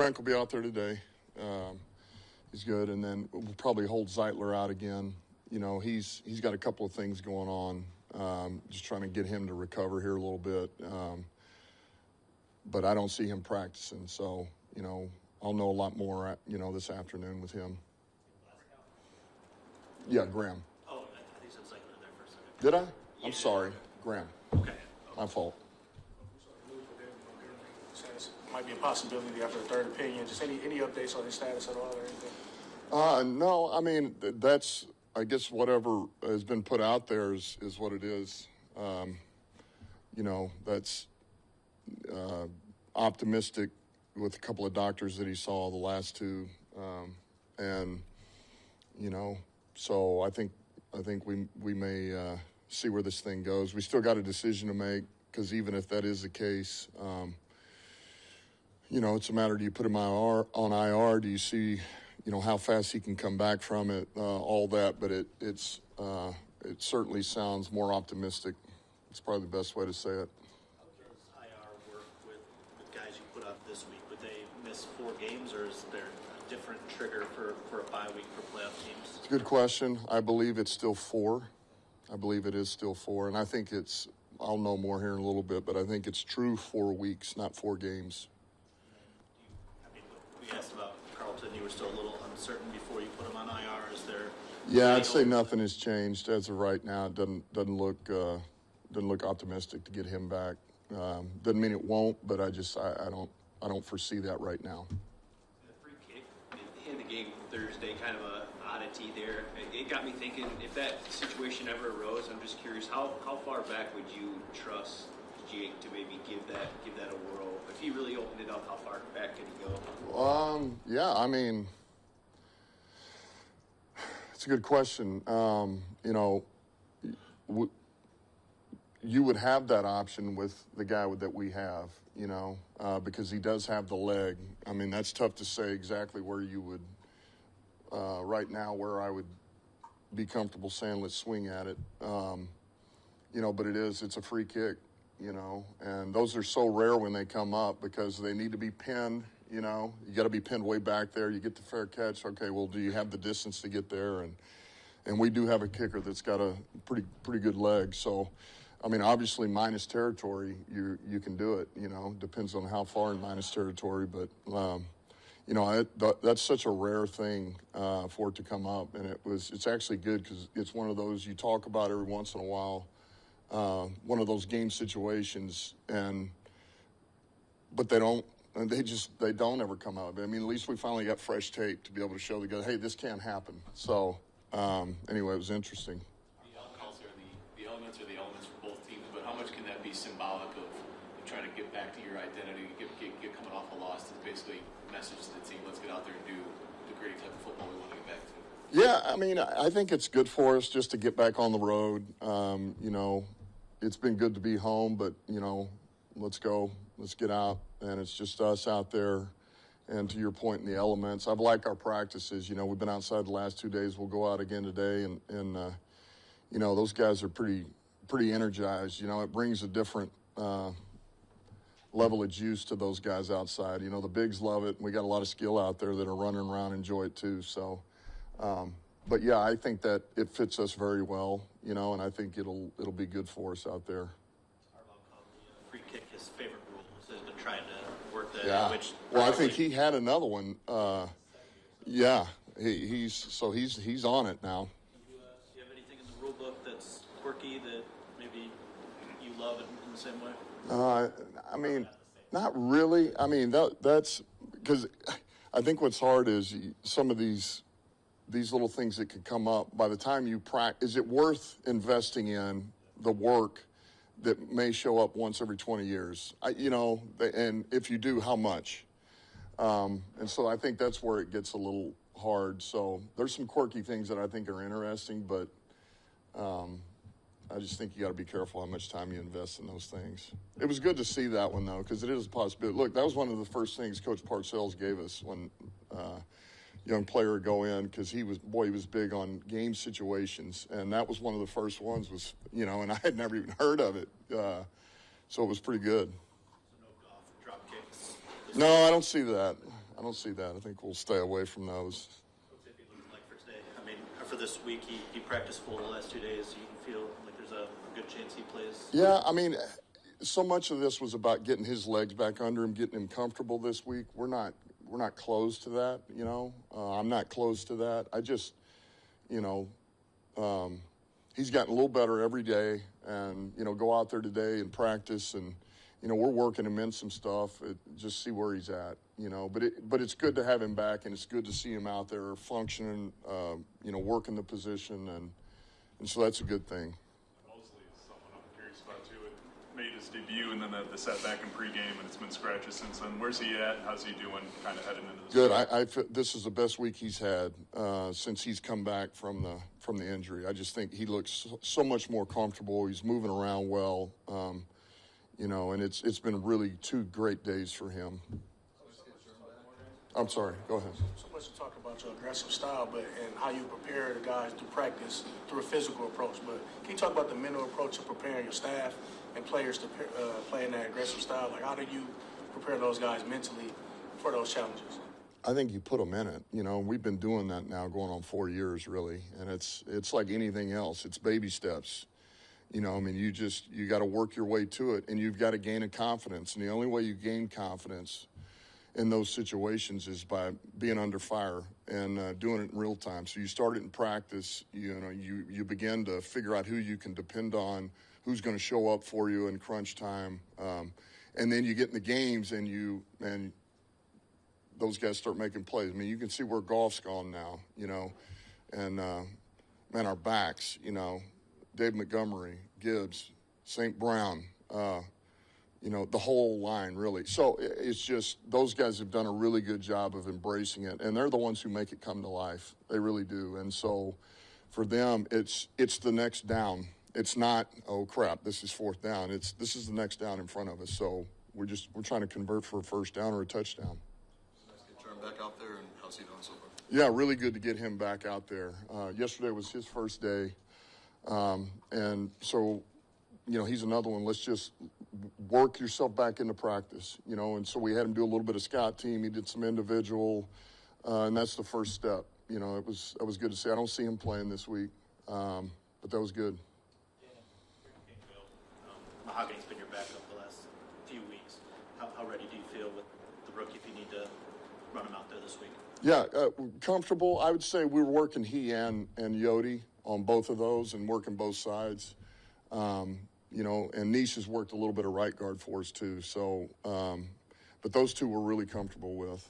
Frank will be out there today. He's good, and then we'll probably hold Zeitler out again. You know, he's got a couple of things going on. Just trying to get him to recover here a little bit. But I don't see him practicing, so, you know, I'll know a lot more, this afternoon with him. Yeah, Graham. Oh, I think you said Zeitler there for a second. Did I? Yeah. I'm sorry. Graham. Okay. My fault. Might be a possibility after a third opinion. Just any updates on his status at all or anything? No, I mean, that's, I guess whatever has been put out there is what it is. That's optimistic with a couple of doctors that he saw, the last two. So I think we may see where this thing goes. We still got a decision to make, because even if that is the case, it's a matter, do you put him on IR? Do you see, how fast he can come back from it, all that. But it certainly sounds more optimistic. It's probably the best way to say it. How does IR work with guys you put out this week? Would they miss 4 games, or is there a different trigger for a bye week for playoff teams? It's a good question. I believe it's still 4. I believe it is still 4. And I think I'll know more here in a little bit, but I think it's true 4 weeks, not 4 games. We asked about Carlton. You were still a little uncertain before you put him on IR. Is there? Yeah, I'd say nothing has changed as of right now. It doesn't look optimistic to get him back. Doesn't mean it won't, but I don't foresee that right now. The free kick in the game Thursday, kind of a oddity there. It got me thinking, if that situation ever arose, I'm just curious, how far back would you trust Jake to maybe give that a whirl? If he really opened it up, how far back could he go? Yeah, I mean, it's a good question. You would have that option with the guy that we have, because he does have the leg. I mean, that's tough to say exactly where you would, right now, where I would be comfortable saying, let's swing at it. But it's a free kick. And those are so rare when they come up because they need to be pinned, you got to be pinned way back there. You get the fair catch. Okay, well, do you have the distance to get there? And we do have a kicker that's got a pretty good leg. So, I mean, obviously minus territory, you can do it, depends on how far in minus territory. But, that's such a rare thing for it to come up. And it's actually good because it's one of those you talk about every once in a while. One of those game situations, but they don't ever come out. I mean, at least we finally got fresh tape to be able to show the guy, hey, this can't happen. So, anyway, it was interesting. The elements are the elements for both teams, but how much can that be symbolic of trying to get back to your identity, get coming off a loss? It's basically a message to the team, let's get out there and do the gritty type of football we want to get back to. Yeah, I mean, I think it's good for us just to get back on the road. It's been good to be home, but, let's go. Let's get out. And it's just us out there. And to your point in the elements, I've liked our practices. We've been outside the last 2 days. We'll go out again today. And those guys are pretty energized. It brings a different level of juice to those guys outside. The bigs love it. We got a lot of skill out there that are running around and enjoy it too. So, but yeah, I think that it fits us very well, and I think it'll be good for us out there. Harbaugh called the free kick his favorite rule. So he's been trying to work that. Yeah. Well, I think he had another one. Yeah, he's on it now. Do you have anything in the rule book that's quirky that maybe you love it in the same way? I mean, not really. I mean, that's because I think what's hard is some of these little things that could come up. By the time you practice, is it worth investing in the work that may show up once every 20 years? And if you do, how much? And so I think that's where it gets a little hard. So there's some quirky things that I think are interesting, but I just think you got to be careful how much time you invest in those things. It was good to see that one, though, because it is a possibility. Look, that was one of the first things Coach Parcells gave us when young player would go in, because he was big on game situations, and that was one of the first ones was, and I had never even heard of it. So it was pretty good. So no golf drop kicks? No, I don't see that. I don't see that. I think we'll stay away from those. What's it looking like for today? I mean, for this week, he practiced full the last 2 days. You feel like there's a good chance he plays? Yeah, I mean, so much of this was about getting his legs back under him, getting him comfortable this week. We're not close to that, you know. I'm not close to that. I just, you know, he's gotten a little better every day, and you know, go out there today and practice, and you know, we're working him in some stuff. Just see where he's at, you know. But it's good to have him back, and it's good to see him out there functioning, you know, working the position, and so that's a good thing. Mosley is someone I'm curious about too. It made his debut and then the setback in pregame, and it's been scratches since then. Where's he at? How's he doing kind of heading into this? Good. I feel this is the best week he's had since he's come back from the injury. I just think he looks so much more comfortable. He's moving around well, you know, and it's been really 2 great days for him. I'm sorry. Go ahead. So much to talk about your aggressive style, but and how you prepare the guys through practice through a physical approach. But can you talk about the mental approach of preparing your staff and players to play in that aggressive style? Like, how do you prepare those guys mentally for those challenges? I think you put them in it. You know, we've been doing that now going on 4 years, really, and it's like anything else. It's baby steps. You know, I mean, you got to work your way to it, and you've got to gain a confidence. And the only way you gain confidence in those situations is by being under fire and doing it in real time. So you start it in practice. You know, you begin to figure out who you can depend on, who's going to show up for you in crunch time, and then you get in the games and those guys start making plays. I mean, you can see where Goff's gone now, you know, and man, our backs, you know, David Montgomery, Gibbs, St. Brown, you know, the whole line, really. So it's just those guys have done a really good job of embracing it, and they're the ones who make it come to life. They really do. And so for them, it's the next down. It's not, oh, crap, this is 4th down. This is the next down in front of us. So we're trying to convert for a first down or a touchdown. Nice to get Trent back out there, and how's he doing so far? Yeah, really good to get him back out there. Yesterday was his first day. And so, you know, he's another one. Let's just work yourself back into practice, you know. And so we had him do a little bit of scout team. He did some individual, and that's the first step. You know, it was good to see. I don't see him playing this week, but that was good. Mahogany's been your backup the last few weeks. How ready do you feel with the rookie if you need to run him out there this week? Yeah, comfortable. I would say we were working he and Yodi on both of those and working both sides. You know, and Niche has worked a little bit of right guard for us too. So, but those two we're really comfortable with.